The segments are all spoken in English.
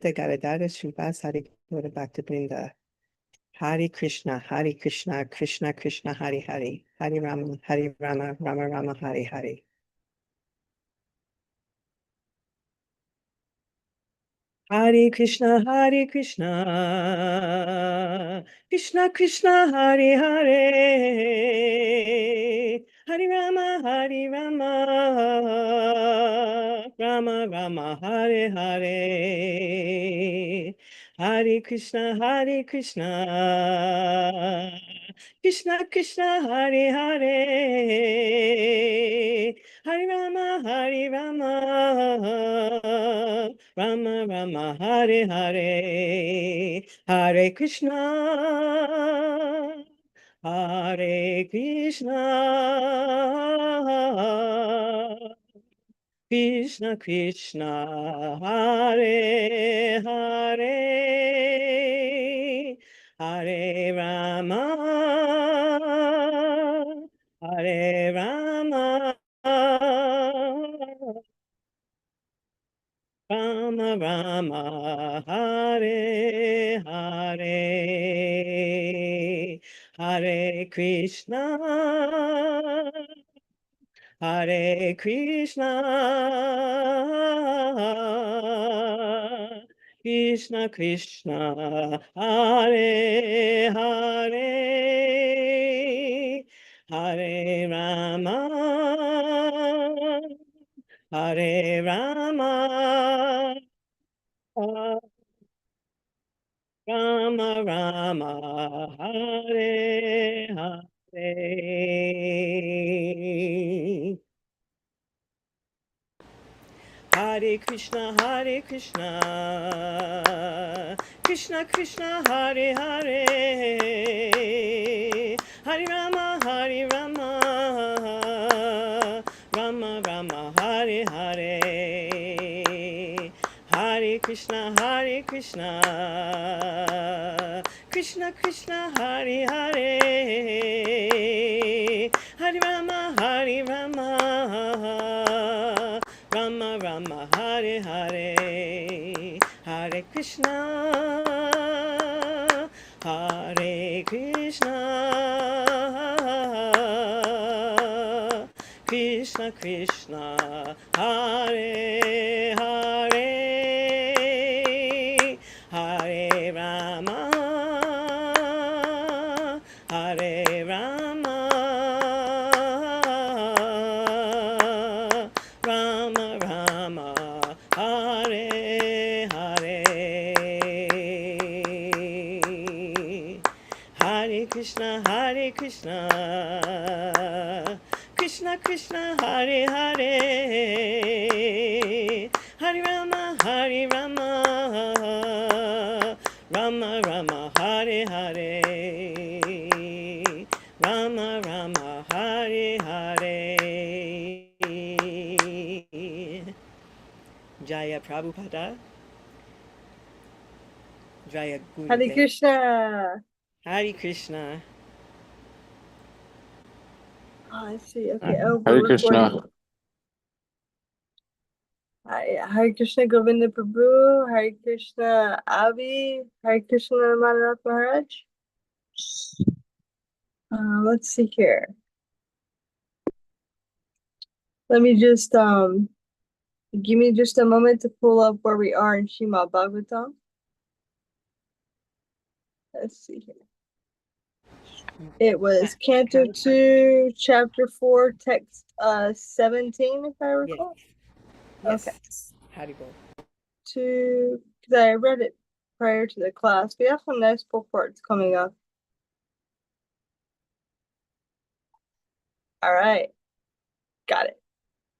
They got a daughter, Srivas Hari Gaura Bhakta Brinda. Hare Krishna, Krishna Krishna, Hare Hare, Hare Rama, Rama Rama, Hare Hare. Hare Krishna, Krishna Krishna, Hare Hare, Hare Rama, Rama Rama, Hare Hare. Hare Krishna, Krishna Krishna, Hare Hare, Hare Rama, Rama Rama, Hare Hare. Hare Krishna, Hare Krishna, Krishna Krishna, Hare Hare, Hare Rama, Hare Rama, Rama Rama, Hare Hare, Hare Krishna, Hare Krishna, Krishna Krishna, Hare Hare, Hare Rama, Hare Rama, Rama Rama, Hare Hare. Hare Krishna, Krishna Krishna, Hare Hare, Hare Rama, Rama Rama, Hare Hare. Hare Krishna, Krishna Krishna, Hare Hare, Hare Rama, Rama Rama, Hare Hare. Hare Krishna, Krishna Krishna, Hare Hare, Hare Rama, Rama Rama, Hare Hare. Hare Krishna, Krishna Krishna, Hare Hare, Hare Rama, Rama Rama, Hare Hare, Rama Rama, Hare Hare. Jaya Prabhupada, Jaya Guru. Hare Krishna. Hare Krishna. Oh, I see. Okay. Oh, Hare we're Krishna. recording. Hare Krishna Govinda Prabhu, Hare Krishna Avi, Hare Krishna Madhava Maharaj. Let's see here. Let me just give me just a moment to pull up where we are in Srimad Bhagavatam. Let's see here. It was Canto 2, Chapter 4, Text 17, if I recall. Yes. Okay. Haribol. Because I read it prior to the class. We have some nice purports coming up. All right. Got it.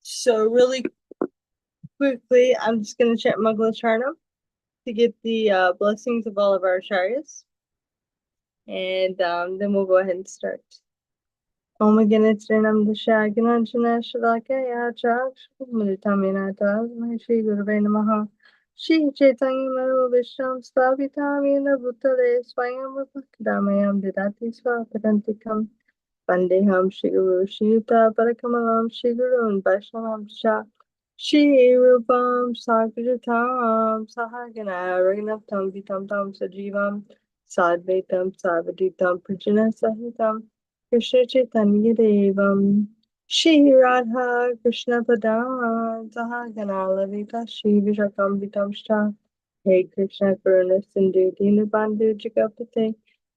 So really quickly, I'm just going to chant Mangalacharnam to get the blessings of all of our acharyas. And then we'll go ahead and start. Om Ganitrinam Dasha Gananchana Shalakaya Chak Militaminata Shri Gurve Namaha Shri Chaitanya Maru Vishram Stavitamina Bhutale Swayam Damayam Didati Swapadantikam Vandeham Shri Guru Shri Yuta Parakamalam Shri Guru and Vaishnavam Shah Shri Rupam Sakritam Sahagana Ragnaptam Vitam Tam Sajivam Sadvaitam Savaditam Prajana Sahitam Krishna Chaitanya Devam Shri Radha Krishna Padam Sahagana Lalita Shri Vishakam Vitam Shah Hey Krishna Karuna Sindhu Dinabandhu Jagapate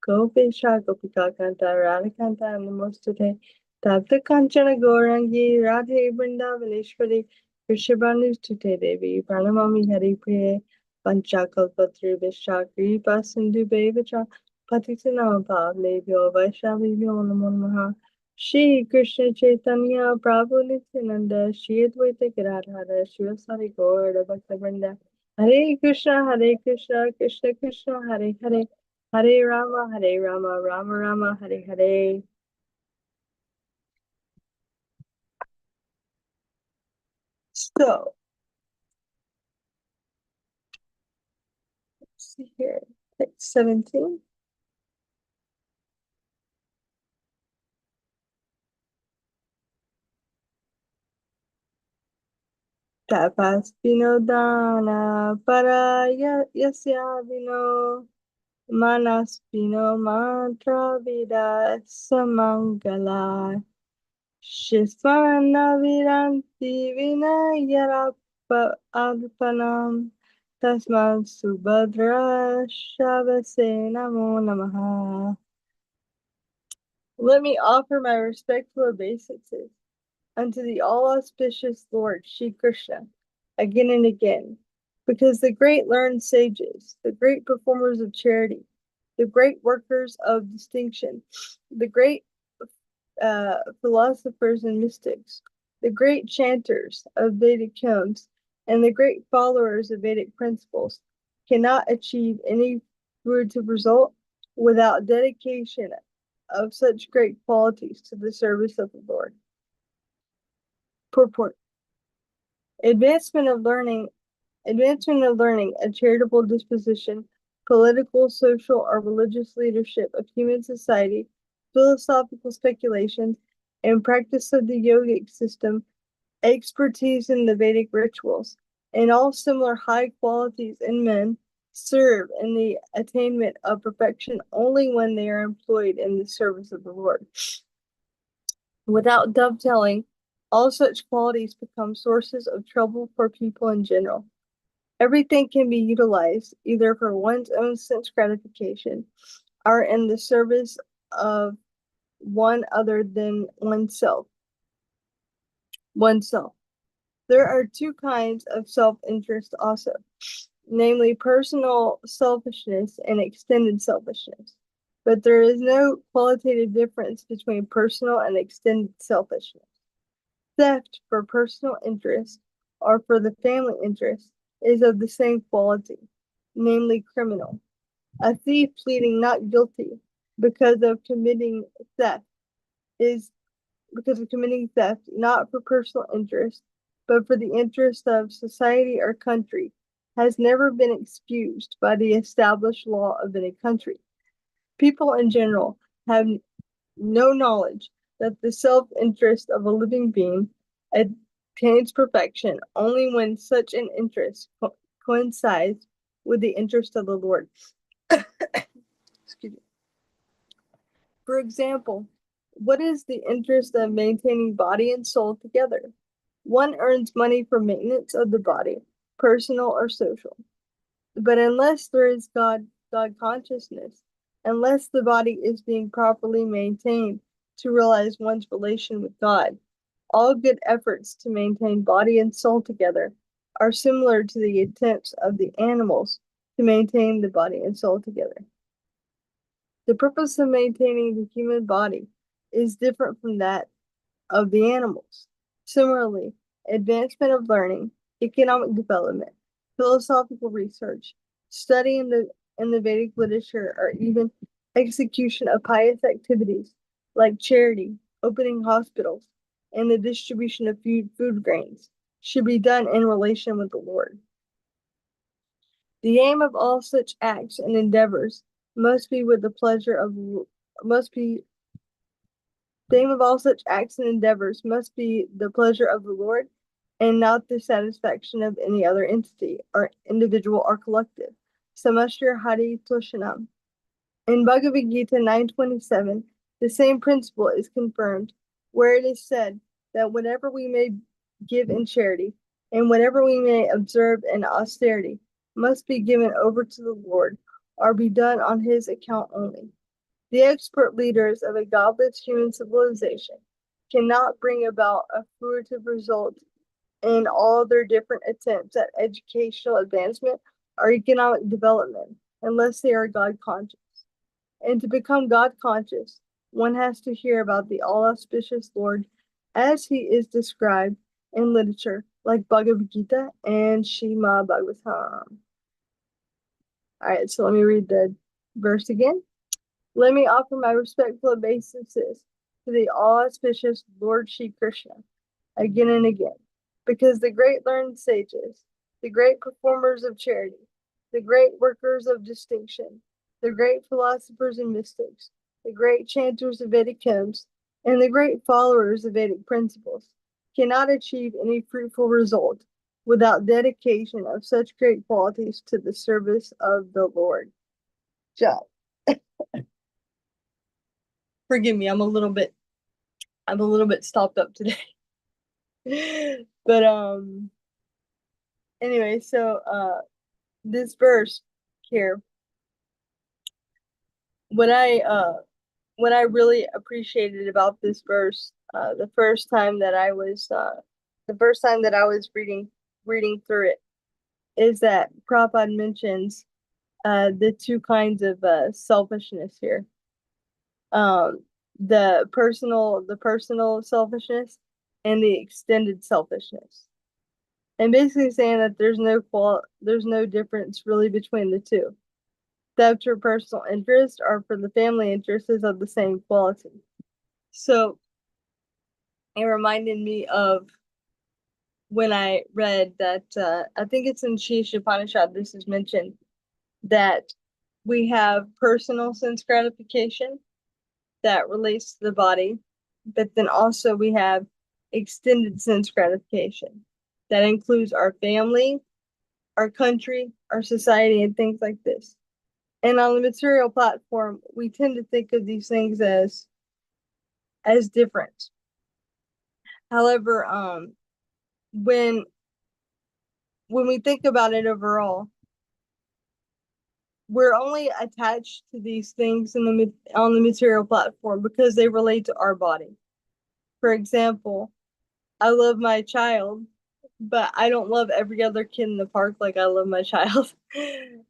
Gopisha Gopika Kanta Radhakanta Namostate Tapta Kanchana Gorangi Radhe Vrindavaneshwari Vrishabhanustate Devi Pranamami Haripriye Panchakalpatri Vishakri Pasindu Bevacha Patitanam Pavlebhyo Vaishavibhyo Namo Namaha Shri Krishna Chaitanya Prabhu Nityananda Shri Advaita Gadadhara Shivasari Gaura Bhaktivinoda Hare Krishna, Krishna Krishna, Hare Hare, Hare Rama, Rama Rama, Hare Hare. So, let's see here, text 17. Tapaspino dana para yasya vino manaspino mantra vida samangala Shifana viranti vinayarapa alpanam tasman subhadra shavase namo namaha. Let me offer my respectful obeisances unto the all-auspicious Lord Shri Krishna again and again, because the great learned sages, the great performers of charity, the great workers of distinction, the great philosophers and mystics, the great chanters of Vedic hymns, and the great followers of Vedic principles cannot achieve any fruitive result without dedication of such great qualities to the service of the Lord. Purport. Advancement of learning, a charitable disposition, political, social, or religious leadership of human society, philosophical speculations, and practice of the yogic system, expertise in the Vedic rituals, and all similar high qualities in men serve in the attainment of perfection only when they are employed in the service of the Lord. Without dovetailing, all such qualities become sources of trouble for people in general. Everything can be utilized either for one's own sense gratification or in the service of one other than oneself. There are two kinds of self-interest also, namely personal selfishness and extended selfishness. But there is no qualitative difference between personal and extended selfishness. Theft for personal interest or for the family interest is of the same quality, namely criminal. A thief pleading not guilty because of committing theft not for personal interest, but for the interest of society or country, has never been excused by the established law of any country. People in general have no knowledge that the self-interest of a living being attains perfection only when such an interest coincides with the interest of the Lord. Excuse me. For example, what is the interest of maintaining body and soul together? One earns money for maintenance of the body, personal or social. But unless there is God consciousness, unless the body is being properly maintained to realize one's relation with God, all good efforts to maintain body and soul together are similar to the attempts of the animals to maintain the body and soul together. The purpose of maintaining the human body is different from that of the animals. Similarly, advancement of learning, economic development, philosophical research, study in the Vedic literature, or even execution of pious activities like charity, opening hospitals, and the distribution of food grains should be done in relation with the Lord. The aim of all such acts and endeavors must be with the pleasure of must be the aim of all such acts and endeavors must be the pleasure of the Lord and not the satisfaction of any other entity, or individual or collective. Samashri Hari Toshanam. In Bhagavad Gita 9:27, the same principle is confirmed, where it is said that whatever we may give in charity, and whatever we may observe in austerity, must be given over to the Lord, or be done on his account only. The expert leaders of a godless human civilization cannot bring about a fruitive result in all their different attempts at educational advancement or economic development unless they are God conscious. And to become God conscious, one has to hear about the all auspicious Lord as he is described in literature like Bhagavad Gita and Shrimad Bhagavatam. All right, so let me read the verse again. Let me offer my respectful obeisances to the all auspicious Lord Shri Krishna again and again, because the great learned sages, the great performers of charity, the great workers of distinction, the great philosophers and mystics, the great chanters of Vedic hymns, and the great followers of Vedic principles cannot achieve any fruitful result without dedication of such great qualities to the service of the Lord. John. Forgive me, I'm a little bit stopped up today. But anyway, so this verse here, what I really appreciated about this verse, the first time that I was reading through it, is that Prabhupada mentions the two kinds of selfishness here. The personal selfishness and the extended selfishness. And basically saying that there's no difference really between the two. That for personal interest or for the family interest is of the same quality. So it reminded me of when I read that I think it's in Shisha Upanishad, this is mentioned, that we have personal sense gratification that relates to the body, but then also we have extended sense gratification that includes our family, our country, our society, and things like this. And on the material platform, we tend to think of these things as different. However, when we think about it overall, we're only attached to these things on the material platform because they relate to our body. For example, I love my child, but I don't love every other kid in the park like I love my child.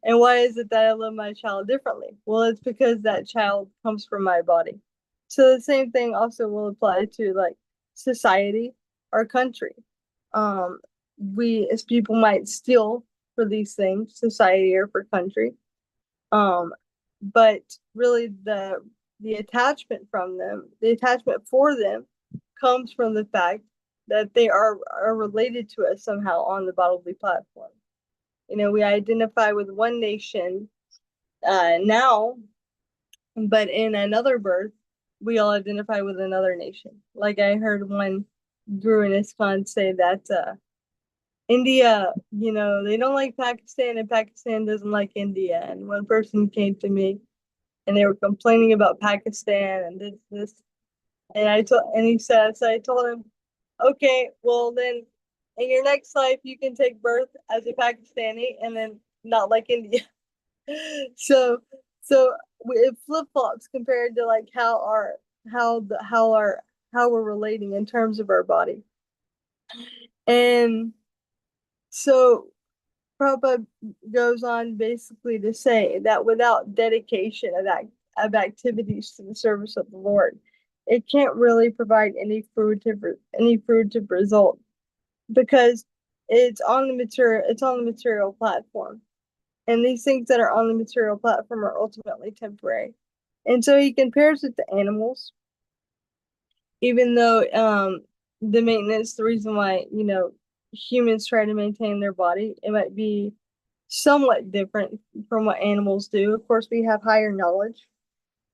And why is it that I love my child differently? Well, it's because that child comes from my body. So the same thing also will apply to like society or country. We as people might steal for these things, society or for country. But really the attachment for them comes from the fact that they are related to us somehow on the bodily platform. You know, we identify with one nation now, but in another birth, we all identify with another nation. Like I heard one guru in ISKCON say that India, you know, they don't like Pakistan and Pakistan doesn't like India. And one person came to me and they were complaining about Pakistan and this. And I told him, okay, well then in your next life you can take birth as a Pakistani and then not like India. so it flip flops compared to like how we're relating in terms of our body. And so Prabhupada goes on basically to say that without dedication of activities to the service of the Lord, it can't really provide any fruitive result because it's on the material platform. And these things that are on the material platform are ultimately temporary. And so he compares it to animals, even though the maintenance, the reason why, you know, humans try to maintain their body, it might be somewhat different from what animals do. Of course, we have higher knowledge,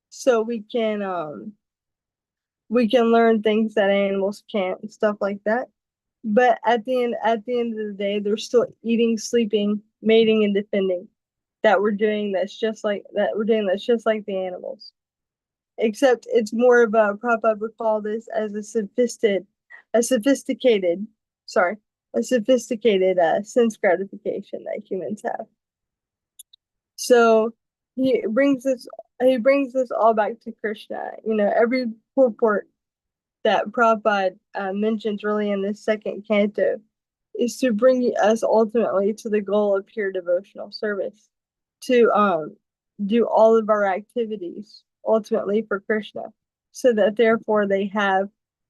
so we can learn things that animals can't and stuff like that. But at the end of the day, they're still eating, sleeping, mating, and defending. That's just like the animals. Except it's more of a Prabhupada would call this as a sophisticated, sorry, a sophisticated sense gratification that humans have. So he brings this he brings this all back to Krishna. Every purport that Prabhupada mentions really in this second canto is to bring us ultimately to the goal of pure devotional service, to do all of our activities ultimately for Krishna, so that therefore they have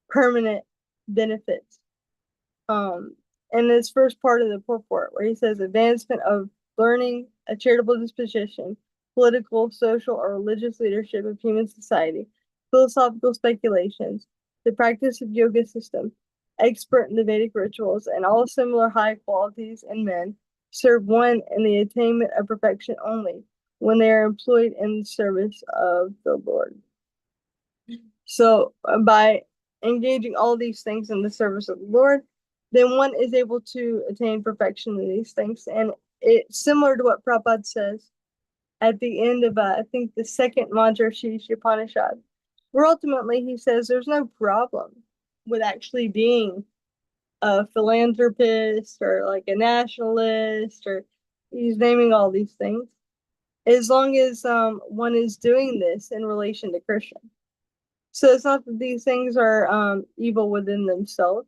permanent benefits. In this first part of the purport, where he says advancement of learning, a charitable disposition, political, social, or religious leadership of human society, philosophical speculations, the practice of yoga system, expert in the Vedic rituals, and all similar high qualities in men serve one in the attainment of perfection only when they are employed in the service of the Lord. So by engaging all these things in the service of the Lord, then one is able to attain perfection in these things. And it's similar to what Prabhupada says at the end of, I think, the second mantra, Shish Upanishad, where ultimately he says there's no problem with actually being a philanthropist or like a nationalist, or he's naming all these things, as long as one is doing this in relation to Krishna. So it's not that these things are evil within themselves.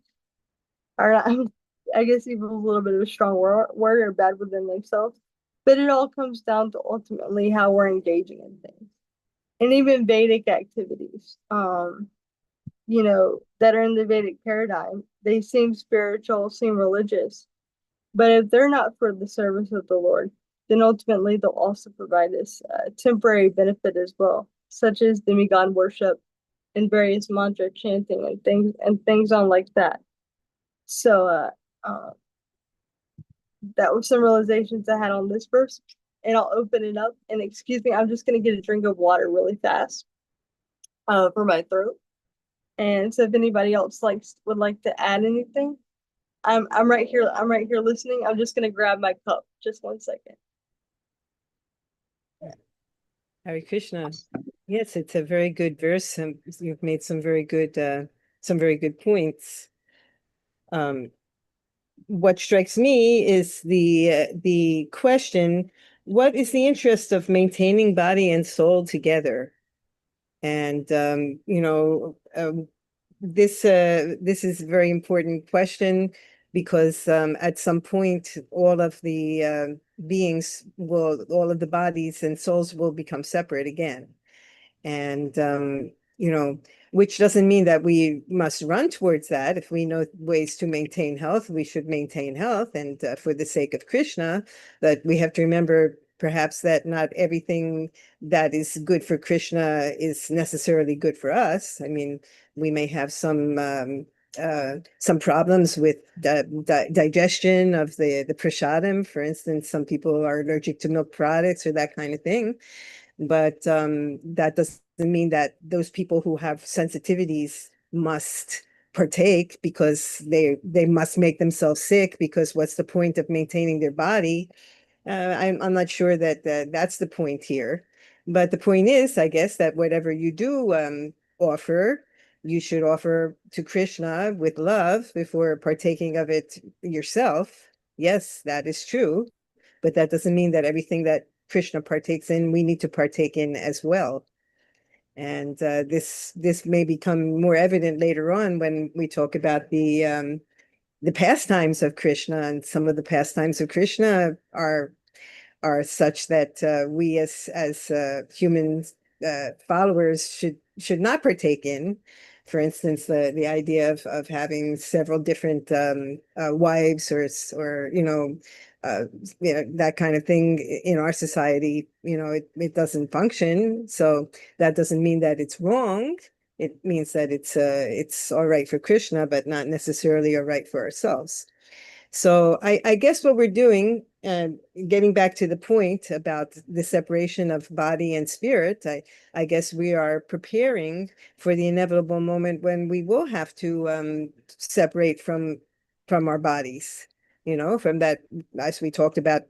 Or I guess evil is a little bit of a strong word, or bad within themselves. But it all comes down to ultimately how we're engaging in things. And even Vedic activities, that are in the Vedic paradigm, they seem spiritual, seem religious. But if they're not for the service of the Lord, then ultimately they'll also provide us temporary benefit as well, such as demigod worship and various mantra chanting and things on like that. So that was some realizations I had on this verse. And I'll open it up. And excuse me, I'm just gonna get a drink of water really fast for my throat. And so if anybody else would like to add anything, I'm right here. I'm right here listening. I'm just gonna grab my cup. Just 1 second. Hare Krishna. Yes, it's a very good verse. You've made some very good points. What strikes me is the question, what is the interest of maintaining body and soul together? And this is a very important question, because at some point all of the all of the bodies and souls will become separate again. And which doesn't mean that we must run towards that. If we know ways to maintain health, we should maintain health, and for the sake of Krishna. But we have to remember perhaps that not everything that is good for Krishna is necessarily good for us. I mean, we may have some problems with digestion of the prasadam. For instance, some people are allergic to milk products or that kind of thing. But that doesn't mean that those people who have sensitivities must partake, because they must make themselves sick, because what's the point of maintaining their body? I'm not sure that that's the point here. But the point is, I guess, that whatever you do offer, you should offer to Krishna with love before partaking of it yourself. Yes, that is true. But that doesn't mean that everything that Krishna partakes in, we need to partake in as well. And this may become more evident later on when we talk about the pastimes of Krishna. And some of the pastimes of Krishna are such that we as human followers should not partake in. For instance, the idea of having several different wives, or that kind of thing in our society. It doesn't function. So that doesn't mean that it's wrong. It means that it's all right for Krishna, but not necessarily all right for ourselves. So I guess what we're doing, getting back to the point about the separation of body and spirit, I guess we are preparing for the inevitable moment when we will have to separate from from our bodies, from that, as we talked about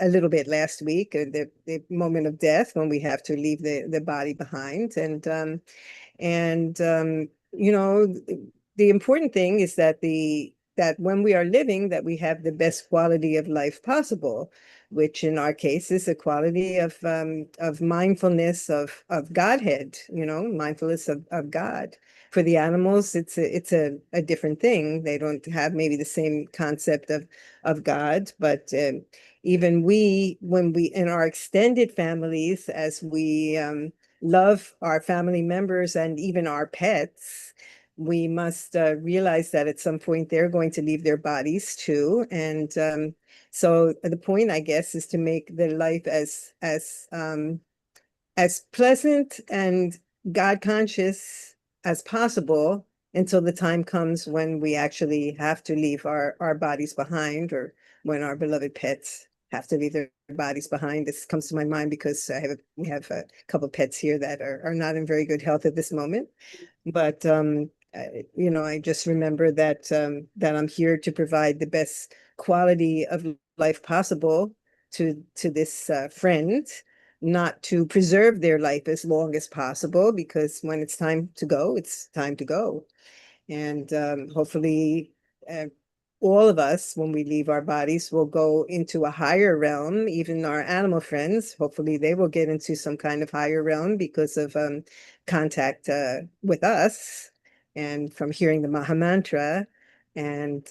a little bit last week, the moment of death when we have to leave the body behind. And the important thing is that when we are living, that we have the best quality of life possible, which in our case is a quality of mindfulness of Godhead, mindfulness of God. For the animals, it's a different thing. They don't have maybe the same concept of God, but even when we in our extended families, as we love our family members and even our pets, we must realize that at some point they're going to leave their bodies too. And so the point, I guess, is to make their life as pleasant and God conscious as possible until the time comes when we actually have to leave our bodies behind, or when our beloved pets have to leave their bodies behind. This comes to my mind because we have a couple pets here that are not in very good health at this moment. But I just remember that I'm here to provide the best quality of life possible to this friend, not to preserve their life as long as possible, because when it's time to go, it's time to go. And hopefully, uh, all of us, when we leave our bodies, will go into a higher realm. Even our animal friends, hopefully, they will get into some kind of higher realm because of contact with us and from hearing the Maha Mantra. And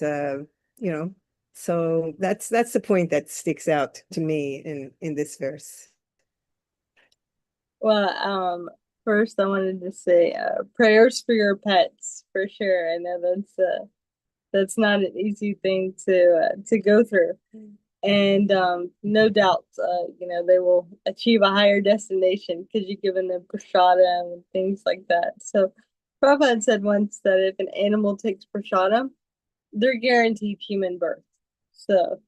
so that's the point that sticks out to me in this verse. Well, first I wanted to say prayers for your pets for sure. I know that's not an easy thing to go through. And no doubt, they will achieve a higher destination because you've given them prasadam and things like that. So Prabhupada said once that if an animal takes prasadam, they're guaranteed human birth. So,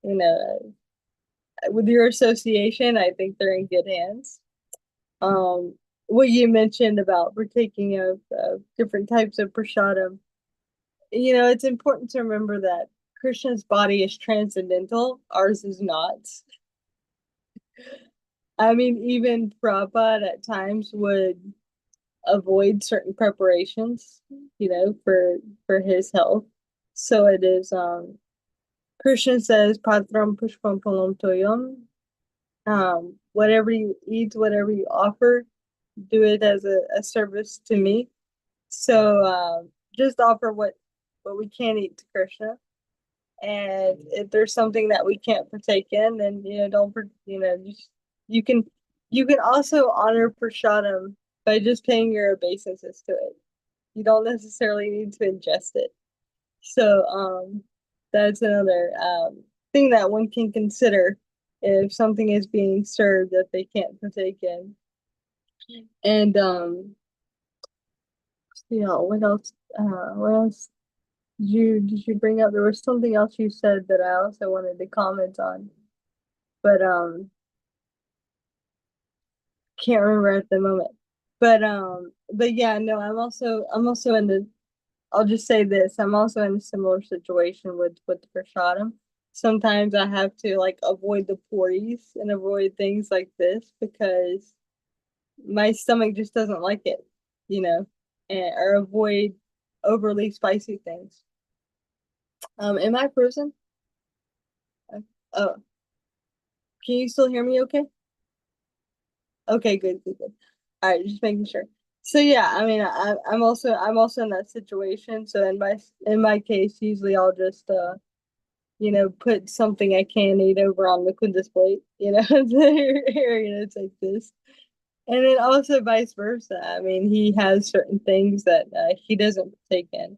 you know, with your association, I think they're in good hands. What you mentioned about partaking of different types of prasadam, it's important to remember that Krishna's body is transcendental, ours is not. I mean, even Prabhupada at times would avoid certain preparations, for his health. So it is Krishna says Patram Pushpam Palam Toyam. Whatever you eat, whatever you offer, do it as a service to me. So just offer what we can eat to Krishna. And if there's something that we can't partake in, then don't you can you can also honor prasadam by just paying your obeisances to it. You don't necessarily need to ingest it. So that's another thing that one can consider if something is being served that they can't partake in. And what else? What else did you bring up? There was something else you said that I also wanted to comment on, but can't remember at the moment. But yeah, no, I'm also in the. I'll just say this: I'm also in a similar situation with the prasadam. Sometimes I have to like avoid the puris and avoid things like this because my stomach just doesn't like it, you know, or avoid overly spicy things. Am I frozen? Oh, can you still hear me okay? Okay, good, good, good. All right, just making sure. So yeah, I mean, I'm also in that situation. So in my case, usually I'll just put something I can eat over on the Quintus plate. Here, take this. And then also vice versa. I mean, he has certain things that he doesn't take in.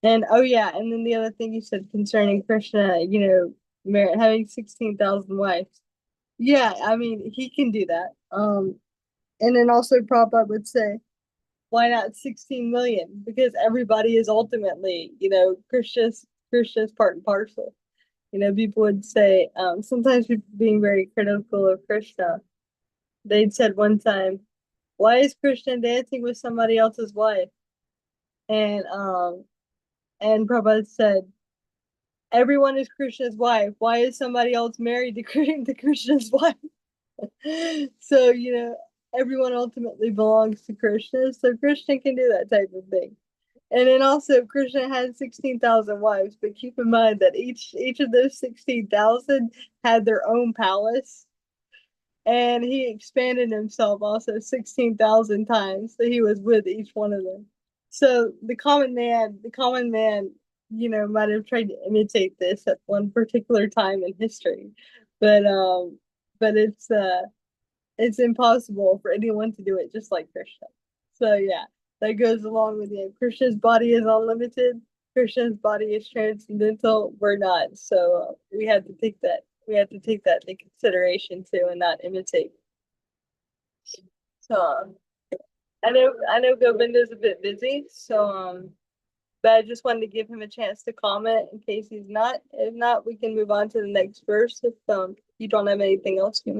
And oh yeah, and then the other thing you said concerning Krishna, having 16,000 wives. Yeah, I mean, he can do that. And then also Prabhupada would say, why not 16 million? Because everybody is ultimately, Krishna's part and parcel. People would say, sometimes people being very critical of Krishna, they'd said one time, why is Krishna dancing with somebody else's wife? And Prabhupada said, everyone is Krishna's wife. Why is somebody else married to Krishna's wife? So, everyone ultimately belongs to Krishna. So Krishna can do that type of thing. And then also Krishna had 16,000 wives, but keep in mind that each of those 16,000 had their own palace. And he expanded himself also 16,000 times. So he was with each one of them. So the common man, might have tried to imitate this at one particular time in history. But it's impossible for anyone to do it just like Krishna. So yeah, that goes along with Krishna's body is unlimited. Krishna's body is transcendental. We're not. So we had to take that. We had to take that into consideration too, and not imitate. So I know Govinda's a bit busy. So but I just wanted to give him a chance to comment in case he's not. If not, we can move on to the next verse. If you don't have anything else, you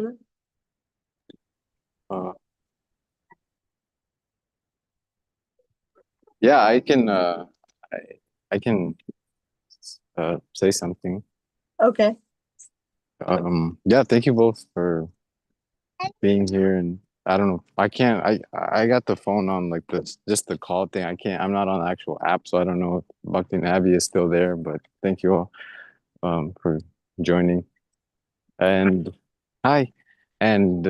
Uh, yeah, I, I can say something. Okay. Yeah, thank you both for being here. And I don't know, I got the phone on like just the call thing. I'm not on the actual app, so I don't know if Bhakti and Abby is still there, but thank you all for joining. And hi. And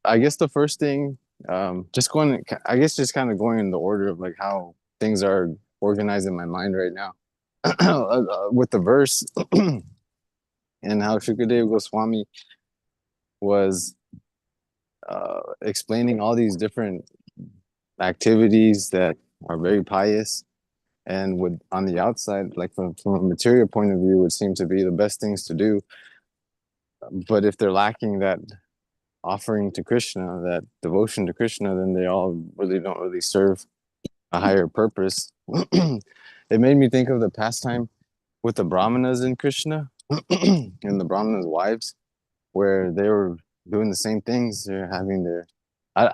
I guess the first thing, I guess just kind of going in the order of like how things are organized in my mind right now. With the verse and how Shukadeva Goswami was explaining all these different activities that are very pious and would on the outside, like from a material point of view, would seem to be the best things to do. But if they're lacking that offering to Krishna, that devotion to Krishna, then they all really don't really serve a higher purpose. It made me think of the pastime with the Brahmanas in Krishna and the Brahmanas' wives, where they were doing the same things. They're having their, I,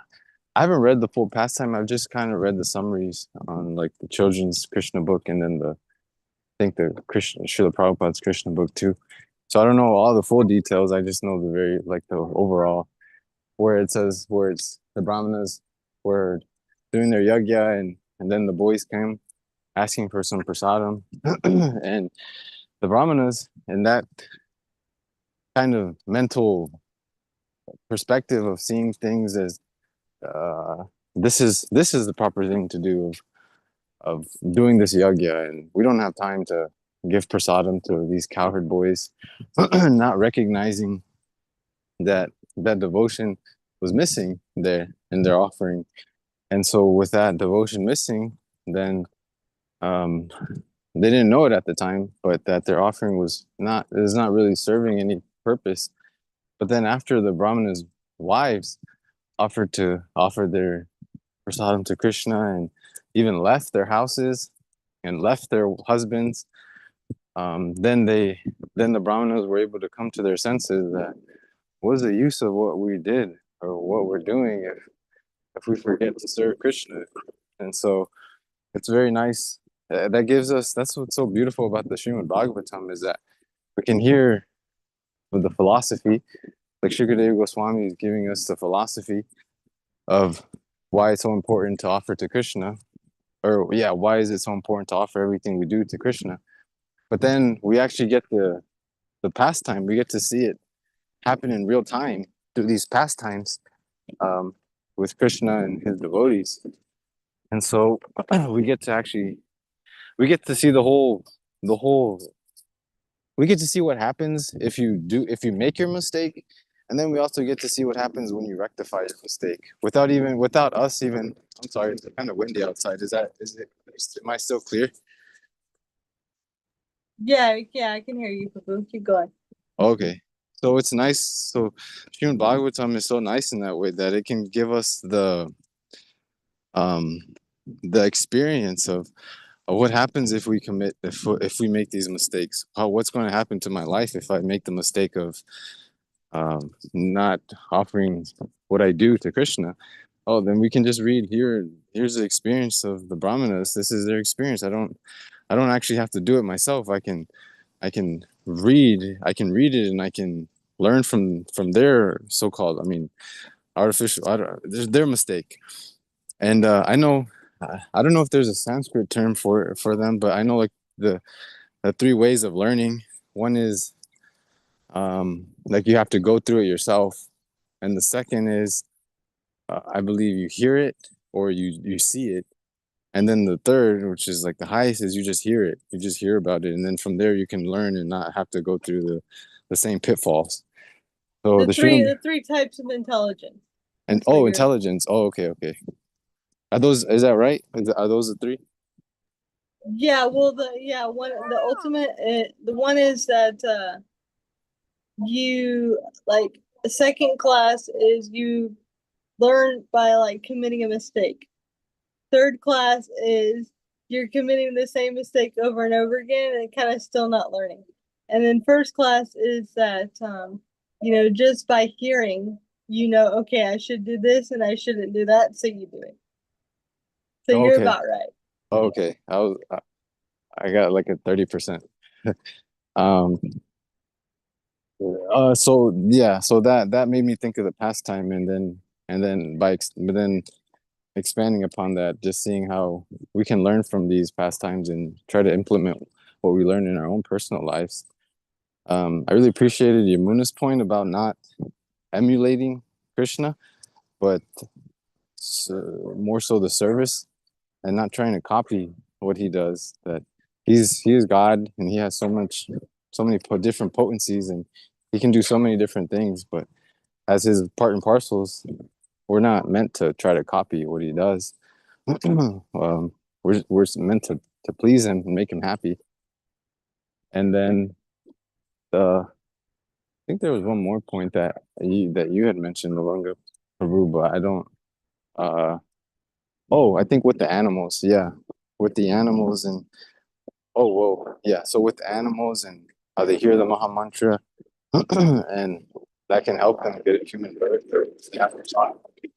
I haven't read the full pastime. I've just kind of read the summaries on like the children's Krishna book and then I think the Krishna, Srila Prabhupada's Krishna book too. So I don't know all the full details. I just know like the overall where it says where it's the Brahmanas were doing their yagya and then the boys came asking for some prasadam and the Brahmanas and that kind of mental perspective of seeing things as uh, this is the proper thing to do of doing this yagya and we don't have time to give prasadam to these cowherd boys not recognizing that that devotion was missing there in their offering. And so with that devotion missing, then um, they didn't know it at the time, but that their offering is not really serving any purpose. But then after the Brahmana's wives offer their prasadam to Krishna and even left their houses and left their husbands, then the Brahmanas were able to come to their senses that what is the use of what we did or what we're doing if we forget to serve Krishna? And so it's very nice. That gives us, that's what's so beautiful about the Srimad Bhagavatam is that we can hear the philosophy, like Shukadeva Goswami is giving us the philosophy of why it's so important to offer to Krishna, or yeah, why is it so important to offer everything we do to Krishna? But then we actually get the pastime, we get to see it happen in real time through these pastimes um, with Krishna and his devotees. And so we get to see the whole we get to see what happens if you make your mistake, and then we also get to see what happens when you rectify your mistake without us even. I'm sorry, it's kind of windy outside. Am I still clear? Yeah, I can hear you, Poo. Keep going. Okay. So it's nice. So Srimad Bhagavatam is so nice in that way that it can give us um the experience of what happens if if we make these mistakes. What's going to happen to my life if I make the mistake of not offering what I do to Krishna? Oh, then we can just read here. Here's the experience of the Brahmanas. This is their experience. I don't actually have to do it myself. I can read it and I can learn from their so-called, I mean, artificial, their mistake. And I know, I don't know if there's a Sanskrit term for them, but I know like the three ways of learning. One is like you have to go through it yourself, and the second is I believe you hear it or you see it, and then the third, which is like the highest, is you just hear it. You just hear about it, and then from there you can learn and not have to go through the same pitfalls. So The three types of intelligence. and So you're intelligence. Oh, okay, okay. Are those, is that right? Are those the three? yeah, well the ultimate the one is that you like the second class is you learn by like committing a mistake. Third class is you're committing the same mistake over and over again and kind of still not learning. And then first class is that you know, just by hearing, you know, okay, I should do this and I shouldn't do that, so you do it. So Oh, you're okay. about right. Oh, okay. I got like a 30%. Um, so yeah, so that made me think of the pastime, and then but then expanding upon that, just seeing how we can learn from these pastimes and try to implement what we learn in our own personal lives. I really appreciated Yamuna's point about not emulating Krishna, but more so the service and not trying to copy what he does. That he is God and he has so many different potencies and he can do so many different things. But as his part and parcels, we're not meant to try to copy what he does. We're meant to please him and make him happy. And then I think there was one more point that you had mentioned, Malunga Prabhu, but I don't. Oh, I think with the animals, yeah, with the animals and oh, whoa, yeah. So with the animals and how they hear the Maha Mantra, and that can help them get a human birth or after child, it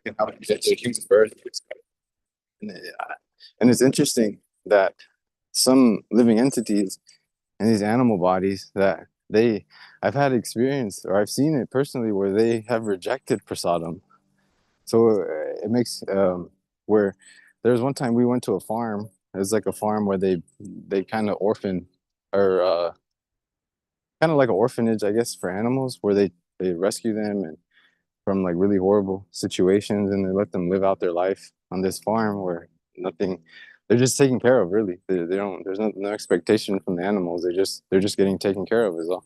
can help them get a human birth. And, and it's interesting that some living entities in these animal bodies that I've had experience or I've seen it personally where they have rejected prasadam. So it makes where there was one time we went to a farm. It was like a farm where they kind of orphan or kind of like an orphanage, I guess, for animals where they rescue them and from like really horrible situations and they let them live out their life on this farm where nothing they're just taken care of really. They don't there's no expectation from the animals. They're just getting taken care of is all.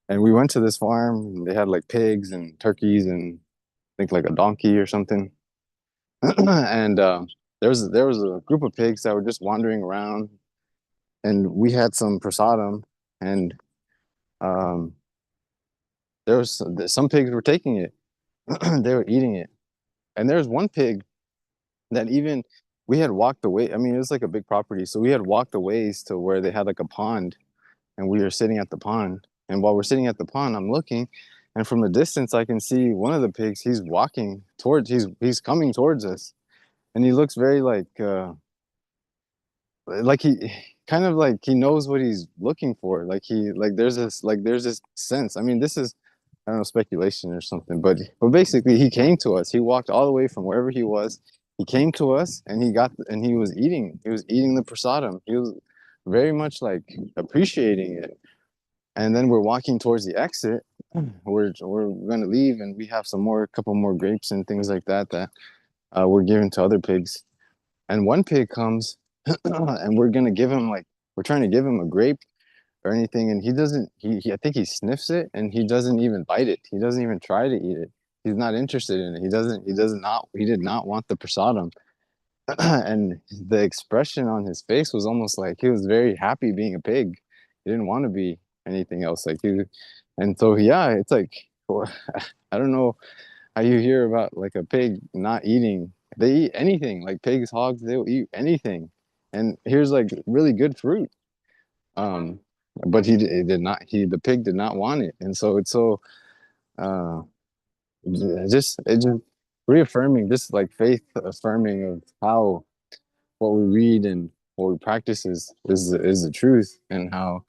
And we went to this farm and they had like pigs and turkeys and I think like a donkey or something. And there was a group of pigs that were just wandering around and we had some prasadam and um there was some pigs were taking it. They were eating it. And there's one pig that even we had walked away. I mean, it was like a big property. So we had walked a ways to where they had like a pond and we were sitting at the pond. And while we're sitting at the pond, I'm looking and from a distance I can see one of the pigs, he's coming towards us. And he looks very like he kind of like he knows what he's looking for. Like there's this sense. I mean, this is I don't know, speculation or something, but basically he came to us. He walked all the way from wherever he was. He came to us and he was eating. He was eating the prasadam. He was very much like appreciating it. And then we're walking towards the exit. We're gonna leave and we have a couple more grapes and things like that we're giving to other pigs. And one pig comes and we're trying to give him a grape or anything and he doesn't he I think he sniffs it and he doesn't even bite it. He doesn't even try to eat it. He's not interested in it. He did not want the prasadam. And the expression on his face was almost like he was very happy being a pig. He didn't want to be anything else and so yeah, it's like I don't know how you hear about like a pig not eating. They eat anything, like pigs, hogs, they'll eat anything. And here's like really good fruit. Um, but the pig did not want it. And so it's so, uh, it just reaffirming, just like faith affirming of how what we read and what we practice is the truth and how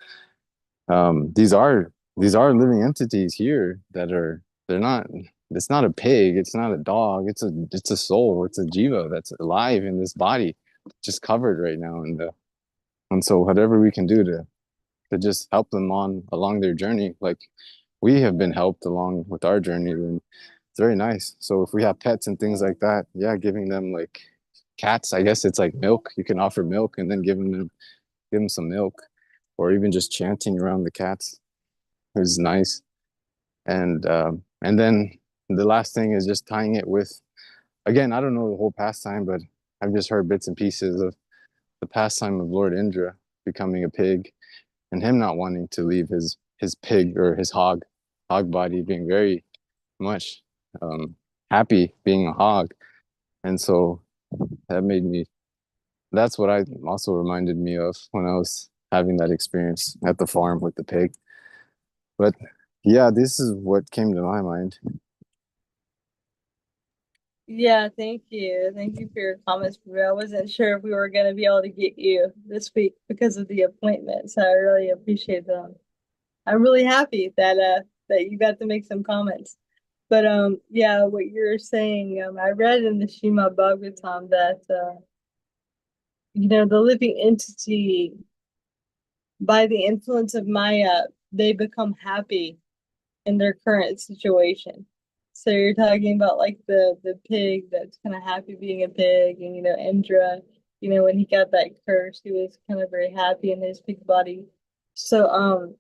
These are living entities here that are they're not it's not a pig, it's not a dog, it's a soul, it's a jiva that's alive in this body, just covered right now. And so whatever we can do to just help them on along their journey, like we have been helped along with our journey, then it's very nice. So if we have pets and things like that, yeah, giving them like cats, I guess it's like milk. You can offer milk and then give them some milk, or even just chanting around the cats is nice. And then the last thing is just tying it with, again, I don't know the whole pastime, but I've just heard bits and pieces of the pastime of Lord Indra becoming a pig and him not wanting to leave his pig or his hog body, being very much happy being a hog. And so that made me that's what I also reminded me of when I was having that experience at the farm with the pig. But yeah, this is what came to my mind. Yeah, thank you. Thank you for your comments, Maria. I wasn't sure if we were going to be able to get you this week because of the appointment, so I really appreciate them. I'm really happy that you got to make some comments. But yeah, what you're saying, I read in the Shrimad Bhagavatam that the living entity, by the influence of Maya, they become happy in their current situation. So you're talking about like the pig that's kind of happy being a pig, and Indra, when he got that curse, he was kind of very happy in his pig body. So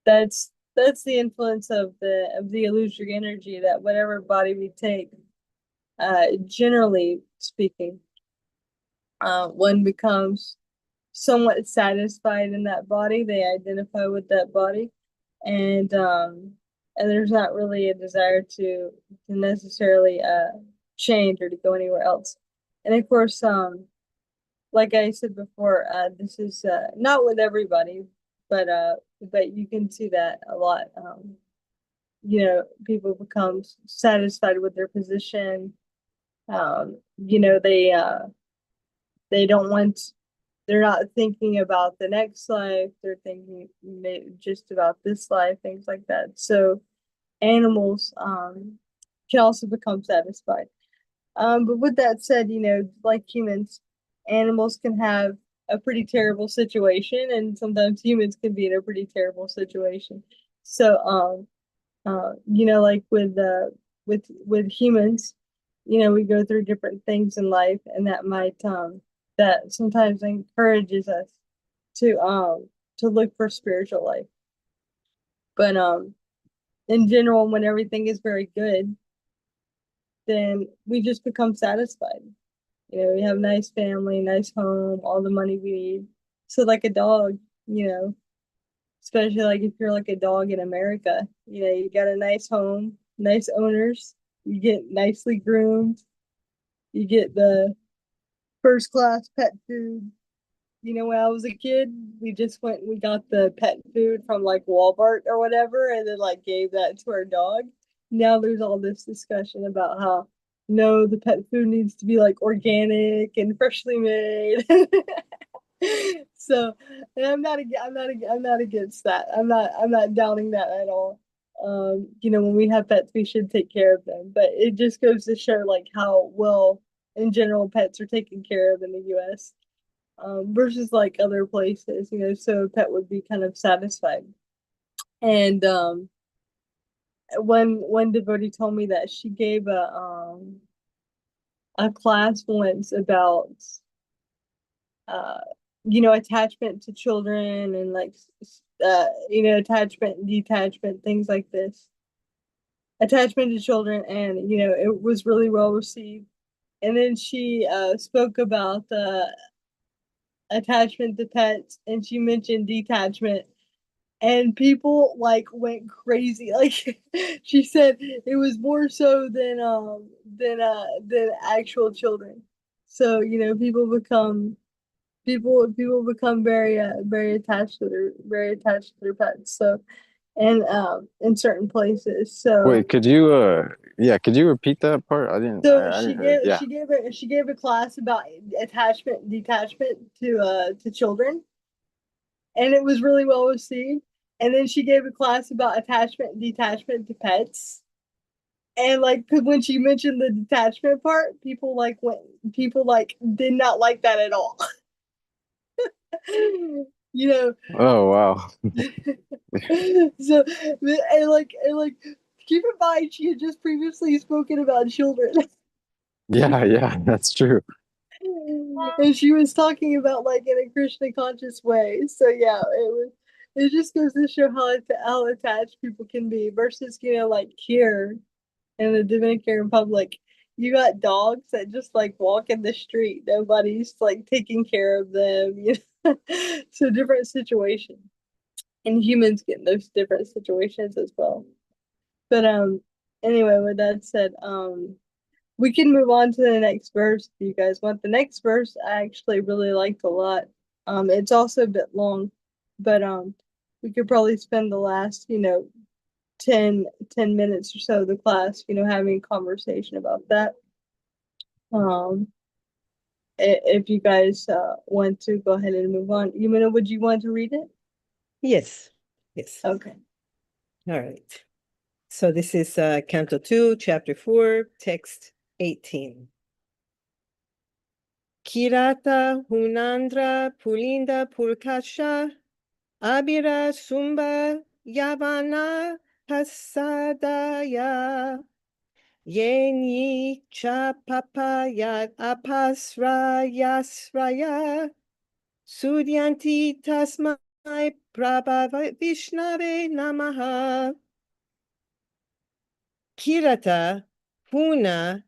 that's the influence of the illusory energy, that whatever body we take, generally speaking, one becomes somewhat satisfied in that body. They identify with that body, and there's not really a desire to necessarily change or to go anywhere else. And of course, like I said before, this is not with everybody, but you can see that a lot. People become satisfied with their position. They don't want, they're not thinking about the next life. They're thinking just about this life, things like that. So animals can also become satisfied. But with that said, like humans, animals can have a pretty terrible situation, and sometimes humans can be in a pretty terrible situation. So, like with humans, we go through different things in life, and that sometimes encourages us to look for spiritual life. But in general, when everything is very good, then we just become satisfied. We have nice family, nice home, all the money we need. So like a dog, especially like if you're like a dog in America, you got a nice home, nice owners, you get nicely groomed, you get the first class pet food. When I was a kid, we just went and we got the pet food from like Walmart or whatever, and then like gave that to our dog. Now there's all this discussion about how no, the pet food needs to be like organic and freshly made. So, and I'm not against that. I'm not doubting that at all. When we have pets, we should take care of them. But it just goes to show like how well in general pets are taken care of in the US, versus like other places, so a pet would be kind of satisfied. And one devotee told me that she gave a class once about uh attachment to children, and like attachment and detachment, things like this. Attachment to children, and it was really well received. And then she spoke about attachment to pets, and she mentioned detachment, and people like went crazy. Like she said, it was more so than actual children. So people become very attached to their pets. So, and in certain places. So Wait, could you repeat that part? I didn't hear. Yeah. she gave a class about attachment and detachment to children. and it was really well received. And then she gave a class about attachment and detachment to pets. And like, cause when she mentioned the detachment part, people like did not like that at all. You know, Oh wow. so and like keep in mind she had just previously spoken about children. Yeah, yeah, that's true. And she was talking about like in a Krishna conscious way. So yeah, it just goes to show how attached people can be versus, like here in the Dominican Republic. You got dogs that just like walk in the street. Nobody's like taking care of them, So different situation. And humans get in those different situations as well. But anyway, with that said, we can move on to the next verse if you guys want. The next verse I actually really liked a lot. It's also a bit long, but we could probably spend the last, 10 minutes or so of the class, having a conversation about that. Um, if you guys want to go ahead and move on. Would you want to read it? Yes. Yes. Okay. All right. So this is Canto 2, Chapter 4, Text 18. Kirata, Hunandra, Pulinda, Pulkasha, Abira, Sumba, Yavana, Hasadaya, Yeni, Chapapa, Yad, Apasra, Yasraya, Sudyanti, Tasmai, Prabha, Vishnave, Namaha. Kirata, Huna,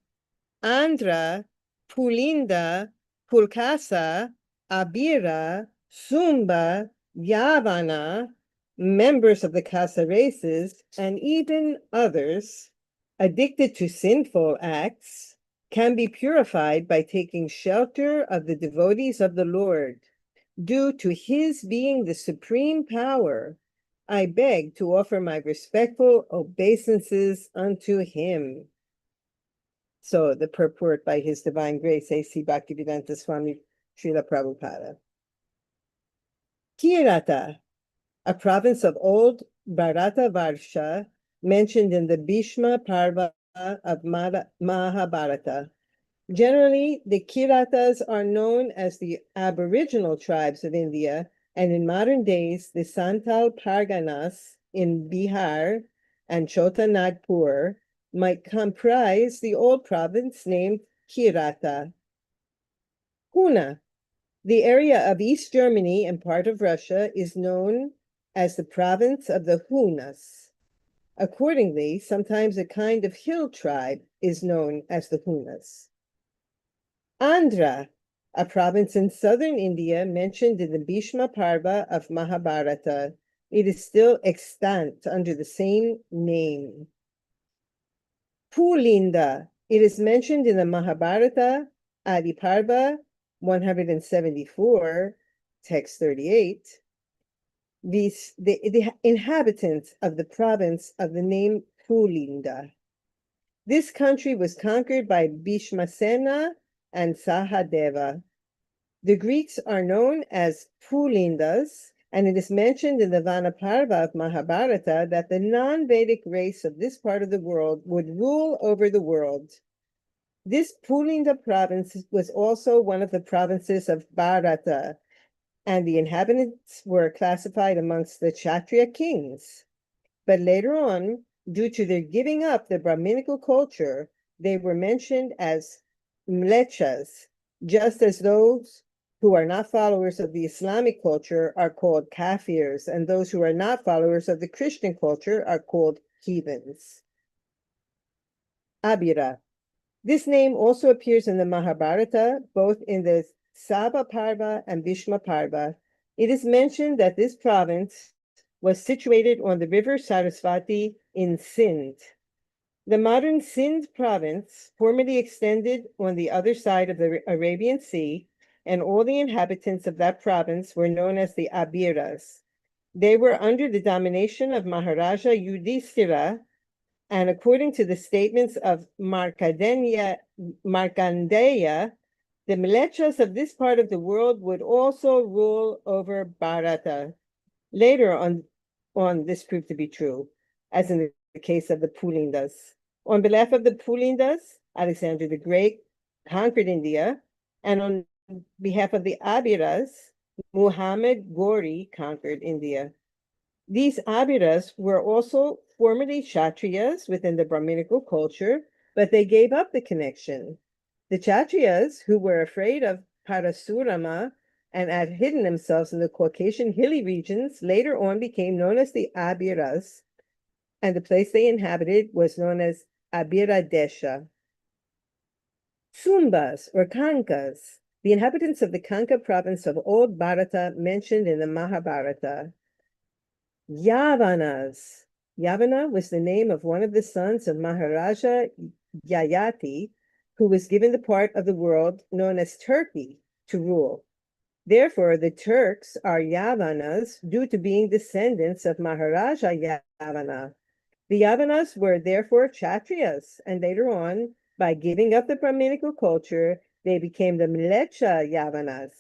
Andhra, Pulinda, Pulkasa, Abira, Sumba, Yavana, members of the Kasa races, and even others addicted to sinful acts, can be purified by taking shelter of the devotees of the Lord. Due to his being the supreme power, I beg to offer my respectful obeisances unto him. So the purport by His Divine Grace, A.C. Bhaktivedanta Swami Srila Prabhupada. Kirata, a province of old Bharata Varsha, mentioned in the Bhishma Parva of Mahabharata. Generally, the Kiratas are known as the aboriginal tribes of India, and in modern days, the Santal Parganas in Bihar and Chota Nagpur might comprise the old province named Kirata. Huna, the area of East Germany and part of Russia, is known as the province of the Hunas. Accordingly, sometimes a kind of hill tribe is known as the Hunas. Andhra, a province in southern India mentioned in the Bhishma Parva of Mahabharata. It is still extant under the same name. Pulinda, it is mentioned in the Mahabharata, Adi Parva 174, text 38. The inhabitants of the province of the name Pulinda. This country was conquered by Bhishmasena and Sahadeva. The Greeks are known as Pulindas, and it is mentioned in the Vanaparva of Mahabharata that the non-Vedic race of this part of the world would rule over the world. This Pulinda province was also one of the provinces of Bharata, and the inhabitants were classified amongst the Kshatriya kings. But later on, due to their giving up the Brahminical culture, they were mentioned as mlechas, just as those who are not followers of the Islamic culture are called kafirs, and those who are not followers of the Christian culture are called heathens. Abira. This name also appears in the Mahabharata, both in the Sabha Parva and Bhishma Parva. It is mentioned that this province was situated on the river Sarasvati in Sindh. The modern Sindh province formerly extended on the other side of the Arabian Sea, and all the inhabitants of that province were known as the Abiras. They were under the domination of Maharaja Yudhishthira, and according to the statements of Markandeya, The Mlechas of this part of the world would also rule over Bharata. Later on, this proved to be true, as in the case of the Pulindas. On behalf of the Pulindas, Alexander the Great conquered India, and on behalf of the Abiras, Muhammad Ghori conquered India. These Abiras were also formerly Kshatriyas within the Brahminical culture, but they gave up the connection. The Kshatriyas, who were afraid of Parasurama and had hidden themselves in the Caucasian hilly regions, later on became known as the Abiras, and the place they inhabited was known as Abiradesha. Sumbas or Kankas, the inhabitants of the Kanka province of Old Bharata mentioned in the Mahabharata. Yavanas. Yavana was the name of one of the sons of Maharaja Yayati, who was given the part of the world known as Turkey to rule. Therefore, the Turks are Yavanas due to being descendants of Maharaja Yavana. The Yavanas were therefore Kshatriyas, and later on, by giving up the Brahminical culture, they became the Mlecha Yavanas.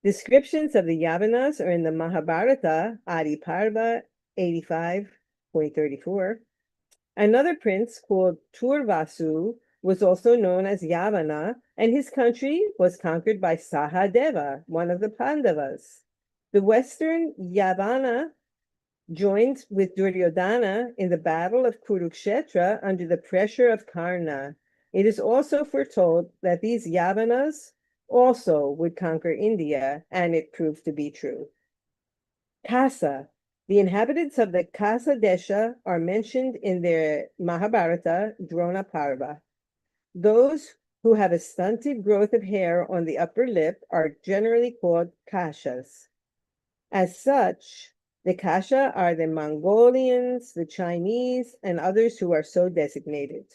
Descriptions of the Yavanas are in the Mahabharata, Adi Parva 85.34. Another prince called Turvasu was also known as Yavana, and his country was conquered by Sahadeva, one of the Pandavas. The western Yavana joined with Duryodhana in the battle of Kurukshetra under the pressure of Karna. It is also foretold that these Yavanas also would conquer India, and it proved to be true. Kasa. The inhabitants of the Kasa Desha are mentioned in their Mahabharata Drona Parva. Those who have a stunted growth of hair on the upper lip are generally called Kashas. As such, the Kasha are the Mongolians, the Chinese, and others who are so designated.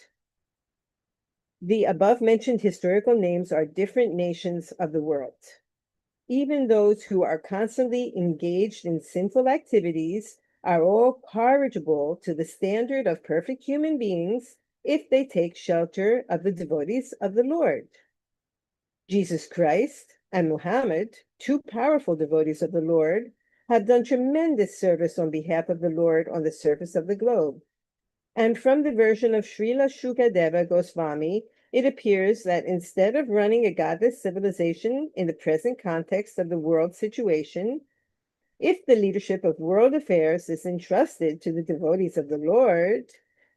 The above-mentioned historical names are different nations of the world. Even those who are constantly engaged in sinful activities are all corrigible to the standard of perfect human beings if they take shelter of the devotees of the Lord. Jesus Christ and Muhammad, two powerful devotees of the Lord, have done tremendous service on behalf of the Lord on the surface of the globe. And from the version of Srila Shukadeva Goswami, it appears that instead of running a godless civilization in the present context of the world situation, if the leadership of world affairs is entrusted to the devotees of the Lord,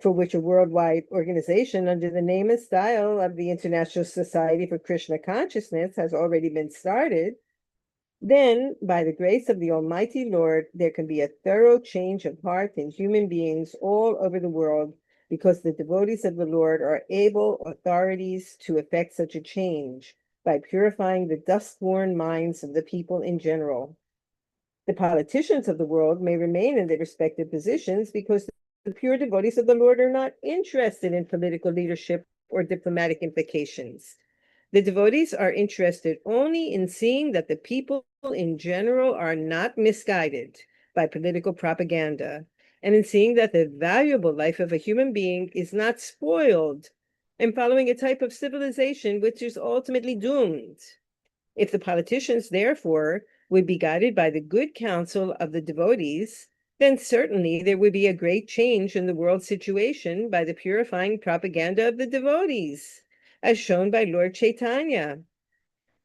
for which a worldwide organization under the name and style of the International Society for Krishna Consciousness has already been started, then, by the grace of the Almighty Lord, there can be a thorough change of heart in human beings all over the world, because the devotees of the Lord are able authorities to effect such a change by purifying the dust-worn minds of the people in general. The politicians of the world may remain in their respective positions because the pure devotees of the Lord are not interested in political leadership or diplomatic implications. The devotees are interested only in seeing that the people in general are not misguided by political propaganda, and in seeing that the valuable life of a human being is not spoiled in following a type of civilization which is ultimately doomed. If the politicians, therefore, would be guided by the good counsel of the devotees, then certainly there would be a great change in the world situation by the purifying propaganda of the devotees, as shown by Lord Chaitanya.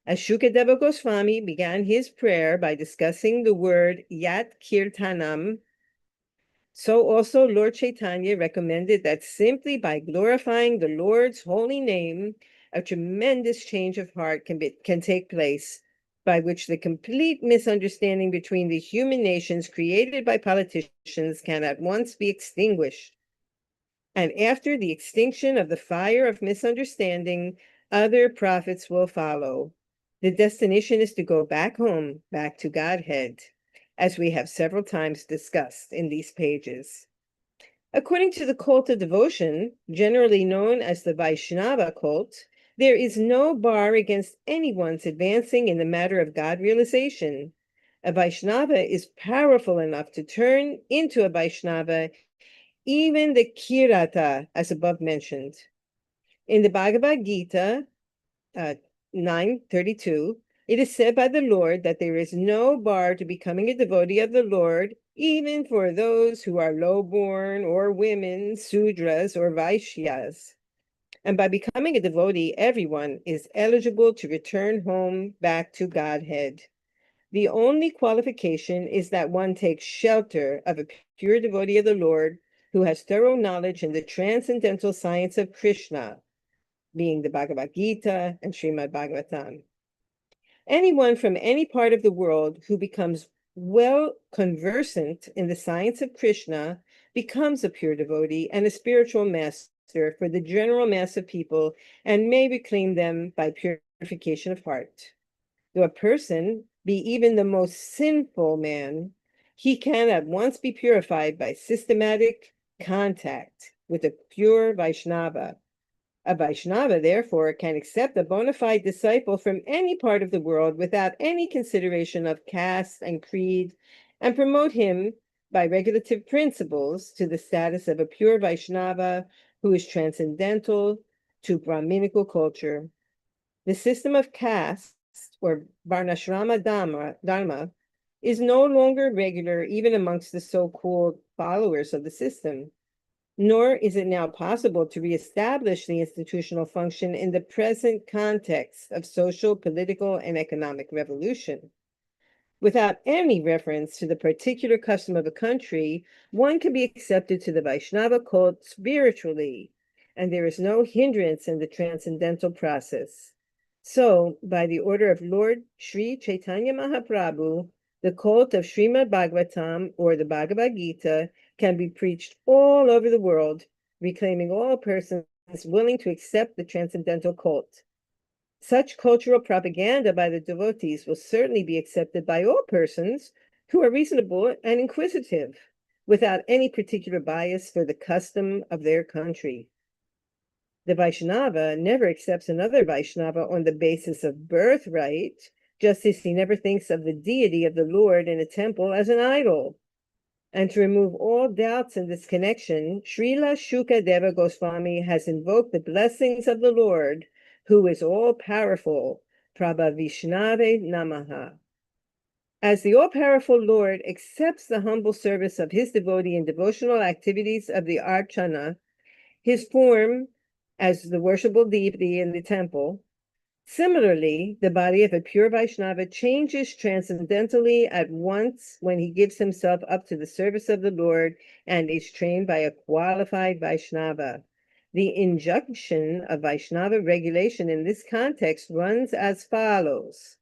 As Shukadeva Goswami began his prayer by discussing the word Yat Kirtanam, so also Lord Chaitanya recommended that simply by glorifying the Lord's holy name, a tremendous change of heart can take place, by which the complete misunderstanding between the human nations created by politicians can at once be extinguished. And after the extinction of the fire of misunderstanding, other prophets will follow. The destination is to go back home, back to Godhead, as we have several times discussed in these pages. According to the cult of devotion, generally known as the Vaishnava cult, there is no bar against anyone's advancing in the matter of God realization. A Vaishnava is powerful enough to turn into a Vaishnava even the Kirata, as above mentioned. In the Bhagavad Gita, 9:32, it is said by the Lord that there is no bar to becoming a devotee of the Lord, even for those who are lowborn or women, sudras or vaishyas. And by becoming a devotee, everyone is eligible to return home back to Godhead. The only qualification is that one takes shelter of a pure devotee of the Lord who has thorough knowledge in the transcendental science of Krishna, being the Bhagavad Gita and Srimad Bhagavatam. Anyone from any part of the world who becomes well conversant in the science of Krishna becomes a pure devotee and a spiritual master for the general mass of people and may reclaim them by purification of heart. Though a person be even the most sinful man, he can at once be purified by systematic contact with a pure Vaishnava. A Vaishnava, therefore, can accept a bona fide disciple from any part of the world without any consideration of caste and creed, and promote him by regulative principles to the status of a pure Vaishnava who is transcendental to Brahminical culture. The system of caste, or Varnashrama Dharma, is no longer regular even amongst the so-called followers of the system. Nor is it now possible to reestablish the institutional function in the present context of social, political, and economic revolution. Without any reference to the particular custom of a country, one can be accepted to the Vaishnava cult spiritually, and there is no hindrance in the transcendental process. So, by the order of Lord Sri Chaitanya Mahaprabhu, the cult of Srimad Bhagavatam, or the Bhagavad Gita, can be preached all over the world, reclaiming all persons willing to accept the transcendental cult. Such cultural propaganda by the devotees will certainly be accepted by all persons who are reasonable and inquisitive, without any particular bias for the custom of their country. The Vaishnava never accepts another Vaishnava on the basis of birthright, just as he never thinks of the deity of the Lord in a temple as an idol. And to remove all doubts in this connection, Srila Shukadeva Goswami has invoked the blessings of the Lord, who is all-powerful, Prabhavishnave Namaha. As the all-powerful Lord accepts the humble service of his devotee in devotional activities of the Archana, his form as the worshipable deity in the temple, similarly, the body of a pure Vaishnava changes transcendentally at once when he gives himself up to the service of the Lord and is trained by a qualified Vaishnava. The injunction of Vaishnava regulation in this context runs as follows.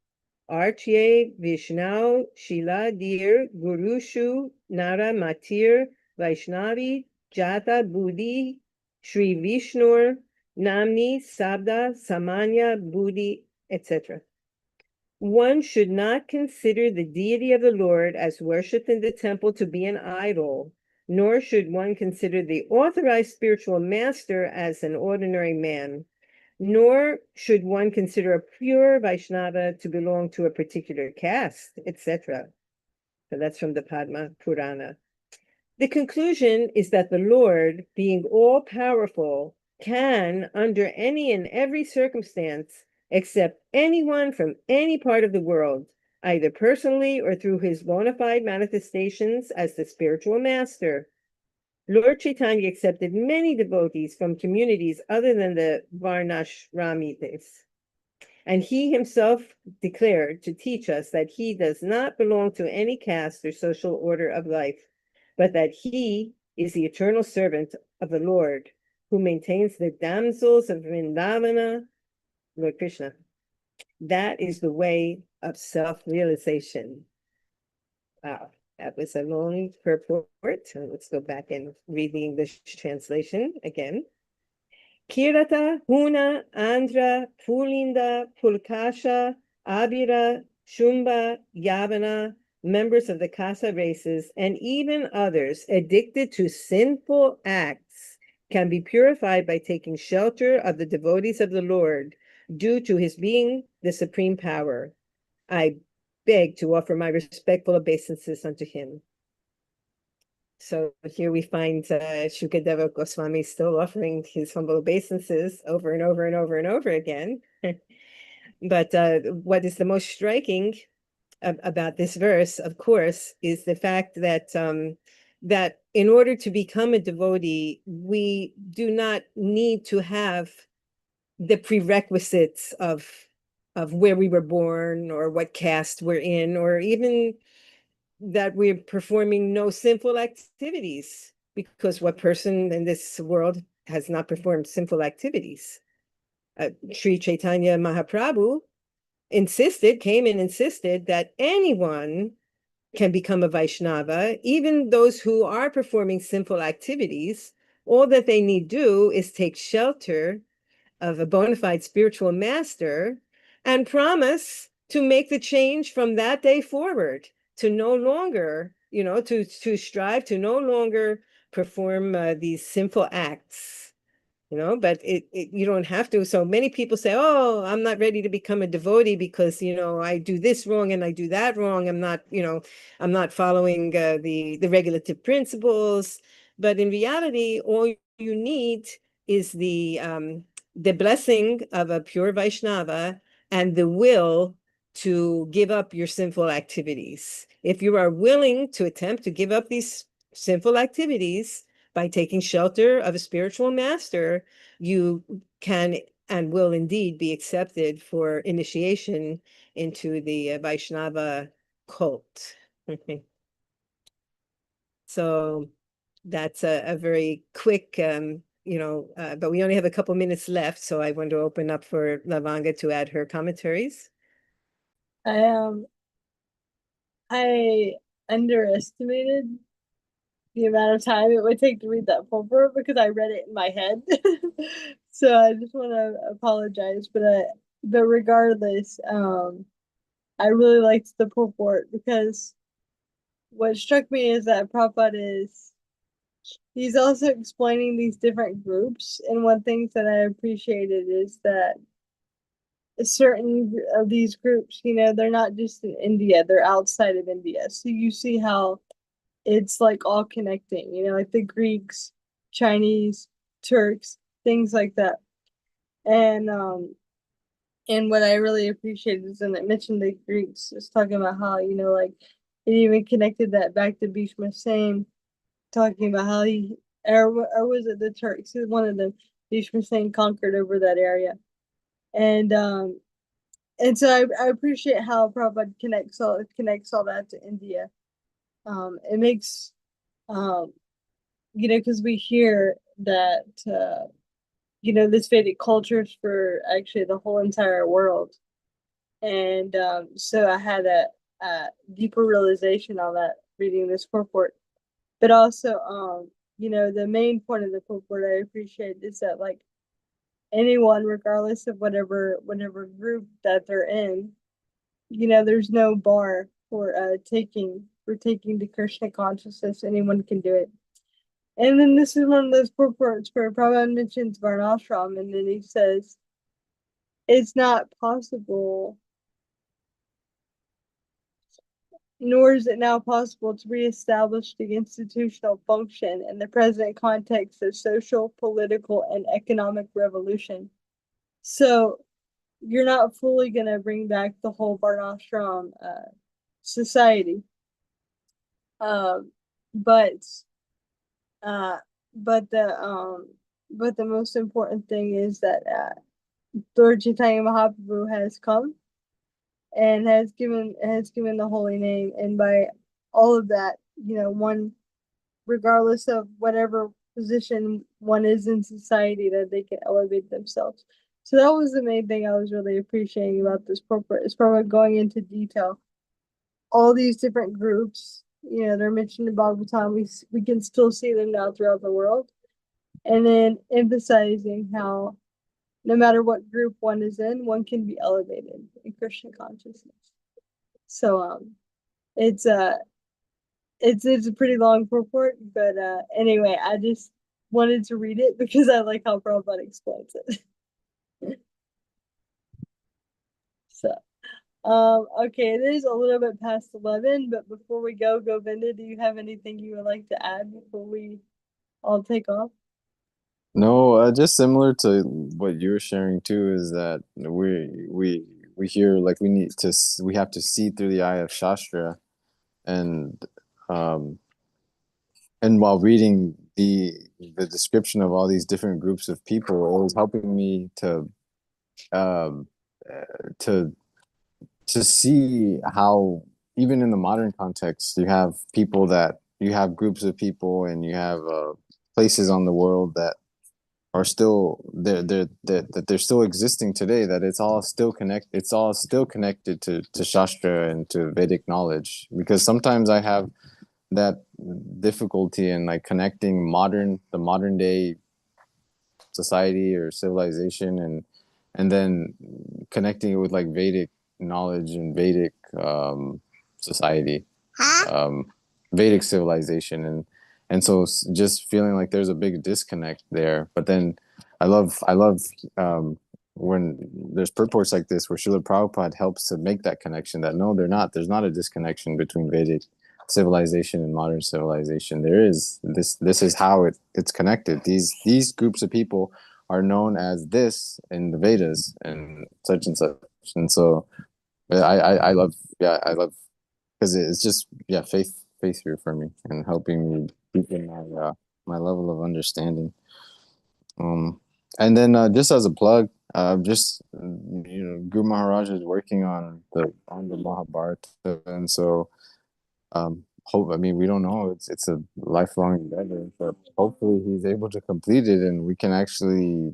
Archye Vishnau Shila Dir Gurushu Nara Matir Vaishnavi Jata Buddhi Shri Vishnur Namni, Sabda, Samanya, Buddhi, etc. One should not consider the deity of the Lord as worshipped in the temple to be an idol, nor should one consider the authorized spiritual master as an ordinary man, nor should one consider a pure Vaishnava to belong to a particular caste, etc. So that's from the Padma Purana. The conclusion is that the Lord, being all-powerful, can, under any and every circumstance, accept anyone from any part of the world, either personally or through his bona fide manifestations as the spiritual master. Lord Chaitanya accepted many devotees from communities other than the Varnashramites, and he himself declared to teach us that he does not belong to any caste or social order of life, but that he is the eternal servant of the Lord, who maintains the damsels of Vrindavana, Lord Krishna. That is the way of self-realization. Wow, that was a long purport. So let's go back and read the English translation again. Kirata, Huna, Andhra, Pulinda, Pulkasha, Abhira, Shumba, Yavana, members of the Kasa races, and even others addicted to sinful acts can be purified by taking shelter of the devotees of the Lord, due to his being the supreme power. I beg to offer my respectful obeisances unto him. So here we find Shukadeva Goswami still offering his humble obeisances over and over and over and over again. But what is the most striking about this verse, of course, is the fact that that in order to become a devotee, we do not need to have the prerequisites of where we were born or what caste we're in, or even that we're performing no sinful activities, because what person in this world has not performed sinful activities? Sri Chaitanya Mahaprabhu came and insisted that anyone can become a Vaishnava, even those who are performing sinful activities. All that they need do is take shelter of a bona fide spiritual master and promise to make the change from that day forward, to no longer, to strive to no longer perform these sinful acts. But you don't have to. So many people say, oh, I'm not ready to become a devotee because, I do this wrong and I do that wrong. I'm not following the regulative principles. But in reality, all you need is the blessing of a pure Vaishnava and the will to give up your sinful activities. If you are willing to attempt to give up these sinful activities by taking shelter of a spiritual master, you can and will indeed be accepted for initiation into the Vaishnava cult. So that's a very quick, but we only have a couple minutes left, so I want to open up for Lavanga to add her commentaries. I underestimated the amount of time it would take to read that pulpit because I read it in my head. So I just want to apologize, but regardless, I really liked the purport because what struck me is that Prabhupada he's also explaining these different groups, and one thing that I appreciated is that certain of these groups, they're not just in India, they're outside of India. So you see how it's like all connecting, like the Greeks, Chinese, Turks, things like that. And what I really appreciated is when it mentioned the Greeks, it's talking about how, like it even connected that back to Bhishma saying, talking about how or was it the Turks? One of them, Bhishma saying conquered over that area. And so I appreciate how Prabhupada connects all that to India. It makes because we hear that this Vedic culture is for actually the whole entire world, and so I had a deeper realization on that reading this purport. But also, the main point of the purport I appreciate is that like anyone, regardless of whatever group that they're in, there's no bar for taking the Krishna consciousness. Anyone can do it. And then this is one of those purports where Prabhupada mentions Varnashram, and then he says, it's not possible, nor is it now possible to reestablish the institutional function in the present context of social, political, and economic revolution. So you're not fully going to bring back the whole Varnashram society. But uh, but the most important thing is that Lord Chaitanya Mahaprabhu has come and has given the holy name, and by all of that, one, regardless of whatever position one is in society, that they can elevate themselves. So that was the main thing I was really appreciating about this purport. Is probably going into detail. All these different groups, they're mentioned in Bhagavatam. We can still see them now throughout the world, and then emphasizing how no matter what group one is in, one can be elevated in Krishna consciousness. So it's a pretty long purport, but anyway, I just wanted to read it because I like how Prabhupada explains it. So okay, it is a little bit past 11, but before we go, Govinda, do you have anything you would like to add before we all take off? No, just similar to what you're sharing too, is that we hear like we have to see through the eye of Shastra, and um, and while reading the description of all these different groups of people, it was helping me um, to see how even in the modern context you have groups of people and you have places on the world that are still that they're still existing today, that it's all still connected to Shastra and to Vedic knowledge, because sometimes I have that difficulty in like connecting the modern day society or civilization, and then connecting it with like Vedic knowledge and Vedic society, um, Vedic civilization, and so just feeling like there's a big disconnect there. But then I love when there's purports like this where Srila Prabhupada helps to make that connection, that no, there's not a disconnection between Vedic civilization and modern civilization. There is this is how it's connected. These groups of people are known as this in the Vedas and such and such. And so I love, I love, because it's just, faith here for me and helping me deepen my level of understanding. And then just as a plug, Guru Maharaj is working on the Mahabharata, and so I mean, we don't know. It's a lifelong endeavor, but hopefully he's able to complete it, and we can actually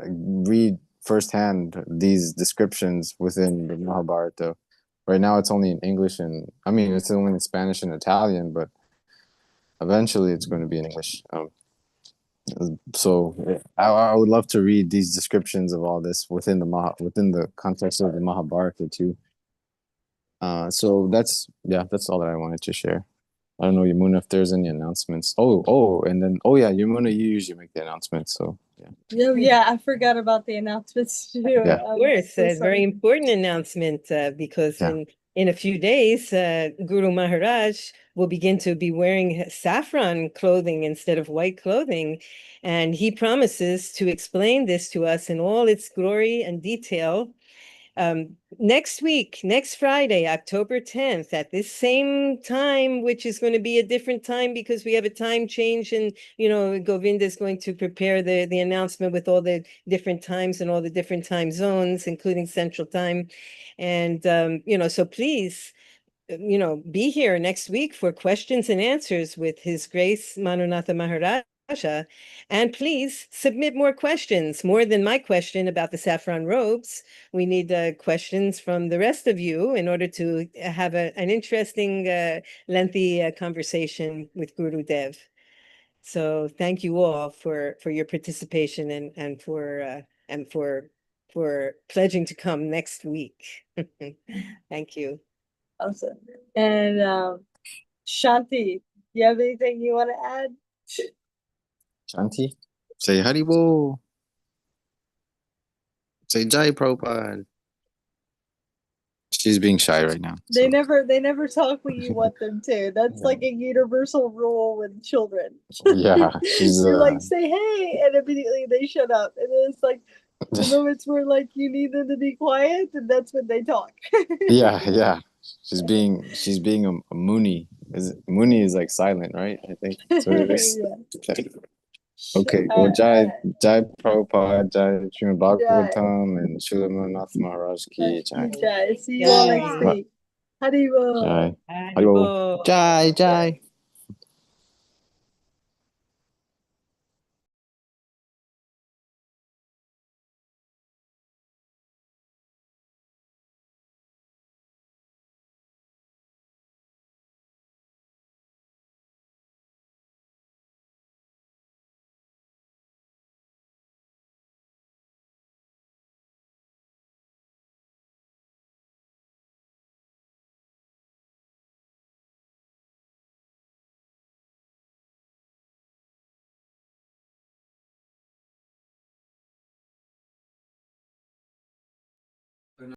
read firsthand these descriptions within the Mahabharata. Right now, it's only in English, and I mean, it's only in Spanish and Italian, but eventually, it's going to be in English. So I would love to read these descriptions of all this within the context of the Mahabharata too. So that's all that I wanted to share. I don't know, Yamuna, if there's any announcements. And then yeah, Yamuna, you usually make the announcements. So Yeah, I forgot about the announcements too. Yeah. Of course, So a very sorry. important announcement because Yeah. in a few days, Guru Maharaj will begin to be wearing saffron clothing instead of white clothing. And he promises to explain this to us in all its glory and detail next week, next Friday, October 10th, at this same time, which is going to be a different time because we have a time change, and Govinda is going to prepare the announcement with all the different times and all the different time zones, including Central Time. And so please, be here next week for questions and answers with His Grace Manunatha Maharaja. And please submit more questions, more than my question about the saffron robes. We need questions from the rest of you in order to have an interesting, lengthy conversation with Guru Dev. So thank you all for your participation and for pledging to come next week. Thank you. Awesome. And Shanti, do you have anything you want to add? Shanti, say Haribo. Say Jai Prabhupada. She's being shy right now. They never talk when you want them to. That's like a universal rule with children. Yeah, she's You're like, say hey, and immediately they shut up. And then it's like the moments where like you need them to be quiet, and that's when they talk. yeah. She's being a Muni. Muni is like silent, right? I think that's what it is. Okay. Well, Jai Prabhupada, Jai Srimad Bhagavatam, and Srila Manunatha Maharaj ki Jai. Jai. See you all next week. Haribo. Jai. Haribo. Jai.